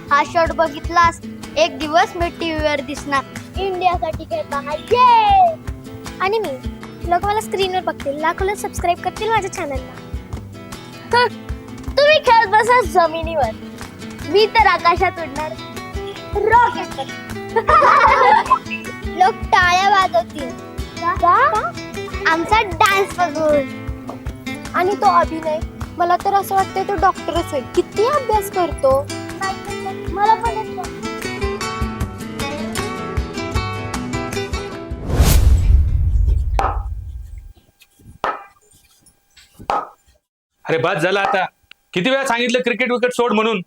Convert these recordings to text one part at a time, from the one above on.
हा शॉट बघितलास, एक दिवस मी टीव्हीवर दिसणार इंडियासाठी खेळताना. ये आणि मी, लोक मला स्क्रीनवर बघतील, लाखोला सबस्क्राईब करतील माझ्या चॅनलला. तुम्ही खेळत बसा जमिनीवर, मी तर आकाशात उडणार रॉकेट. लोक टाळ्या वाजवतील आमचा डान्स बघून. आणि तो अभिनय, मला तर असं वाटतंय तो डॉक्टरच होईल. किती अभ्यास करतो. मला पण येतो. अरे बाद झाला आता. किती वेळा सांगितलं क्रिकेट विकेट सोड म्हणून.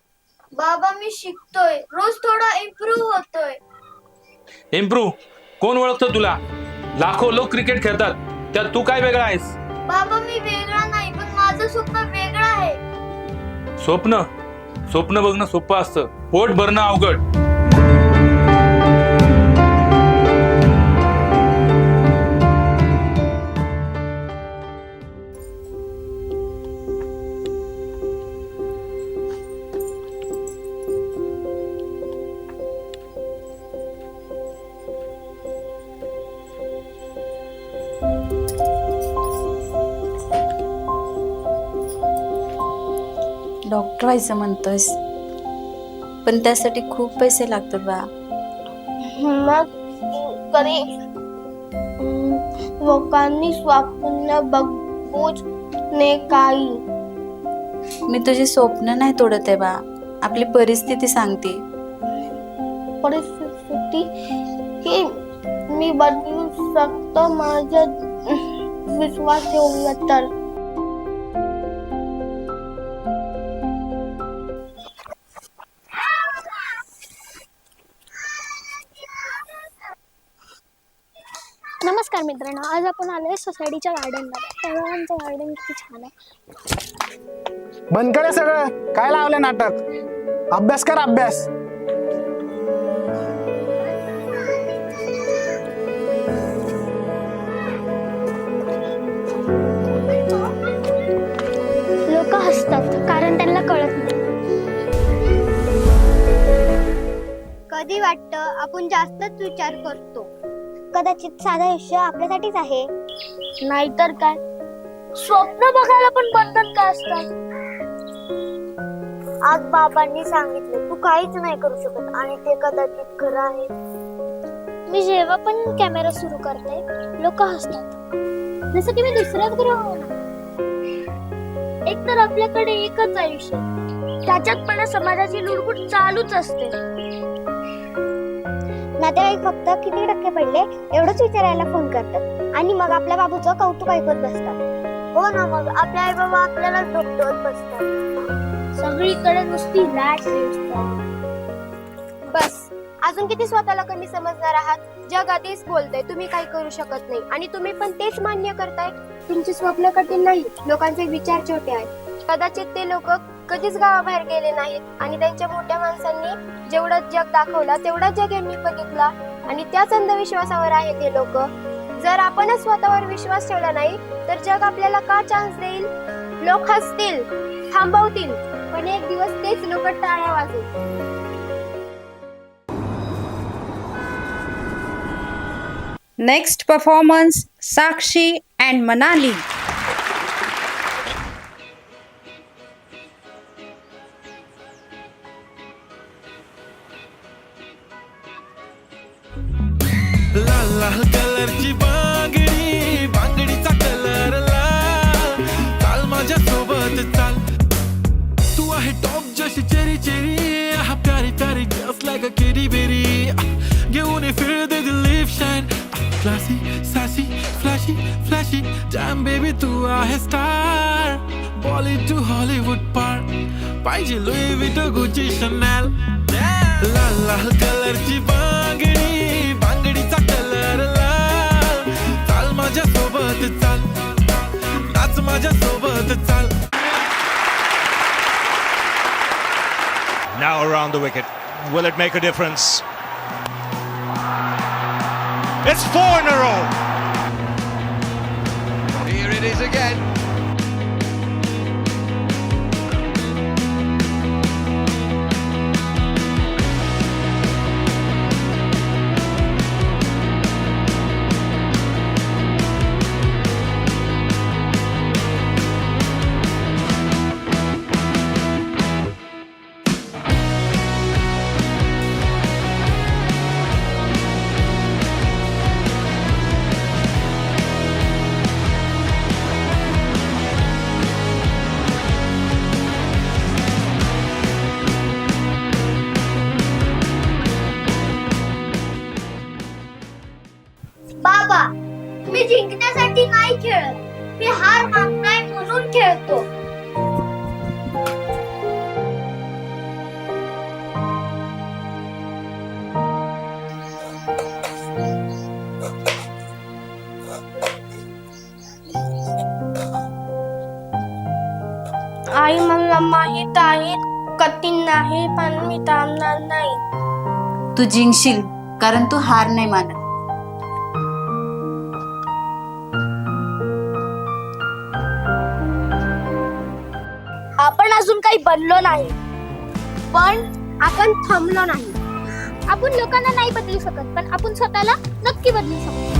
बाबा मी शिकतोय, रोज थोडा इम्प्रूव्ह होतोय. इम्प्रूव्ह? कोण ओळखतं तुला? लाखो लोक क्रिकेट खेळतात, त्यात तू काय वेगळा आहेस? बाबा मी वेगळा नाही, पण माझं स्वप्न वेगळं आहे. स्वप्न स्वप्न बघणं सोपं असतं, पोट भरणं अवघड. डॉक्टर व्हायचं म्हणतोस, पण त्यासाठी खूप पैसे लागतात बा. मग कधी लोकांनी स्वप्न बघूच ने काही. मी तुझी स्वप्न नाही तोडत आहे बा, आपली परिस्थिती सांगते. परिस्थिती ही मी बदलू शकतो माझा विश्वास ठेवला तर. नमस्कार मित्रांनो, आज आपण आलोय सोसायटीच्या गार्डनला. तेव्हा आमचं गार्डन किती छान आहे. बंद करे सगळं, काय लावलं नाटक. अभ्यास कर अभ्यास. लोक हसतात कारण त्यांना कळत नाही. कधी वाटतं आपण जास्तच विचार करतो. कदाचित साधं आयुष्य आपल्यासाठीच आहे. नाहीतर काय, स्वप्न बघायला पण बंधन का असतात. आज बाबांनी सांगितलं तू काहीच नाही करू शकत, आणि ते कदाचित खरं आहे. मी जेव्हा पण कॅमेरा सुरू करते, लोक हसतात, जसं की मी दुसऱ्याच ग्रहावर. एक तर आपल्याकडे एकच आयुष्य, त्याच्यात पण समाजाची लुडबुड चालूच असते. नातेवाईक फक्त किती टक्के पडले एवढंच विचारायला फोन करतात, आणि मग आपल्या बाबूचं कौतुक ऐकत बसतात. हो ना, मग आपले आई बाबा आपल्याला डोकत बसतात. सगळीकडे नुसती लाट बस, अजून किती स्वतःला कमी समजणार आहात. जग आधीच बोलतंय तुम्ही काही करू शकत नाही, आणि तुम्ही पण तेच मान्य करताय. तुमचे स्वप्न कठीण नाही, लोकांचे विचार छोटे आहेत. कदाचित ते लोक कधीच गावाबाहेर गेले नाहीत, आणि त्यांच्या मोठ्या माणसांनी जेवढं जग दाखवलं तेवढं जग यांनी बघितला, आणि त्याच अंधविश्वासावर आहेत हे लोक. जर आपणच स्वतःवर विश्वास ठेवला नाही तर जग आपल्याला का चान्स देईल. लोक हसतील, थांबवतील, पण एक दिवस तेच लोक टाळ्या वाजवतील. Next performance, Sakshi and Manali. लाल लाल कलरची बांगडी, बांगडीचा कलर लाल. चाल माझ्या सोबत चाल, तू आहे टॉप जशी चेरी चेरी. हा प्यारी प्यारी जस्ट लाईक अ किडी बेरी. घेऊन फिर दे the lip shine. Classy sassy flashy flashy damn baby तू आहे स्टार. बॉलिवूड टू हॉलिवूड पार, पाहिजे लुई विटो गुची शनेल. लाल लाल कलरची बांगडी, बांगडीचा कलर लाल. चाल माझ्या सोबत चाल, नाच माझ्या सोबत चाल. Now around the wicket. Will it make a difference? It's 4 in a row. Here it is again. आई मला माहित आहे कठीण नाही पण मी थांबणार नाही. तू जिंकशील कारण तू हार नाही मानत. आपण अजून काही बनलो नाही पण आपण थांबलो नाही. आपण लोकांना नाही बदलू शकत पण आपण स्वतःला नक्की बदलू शकतो.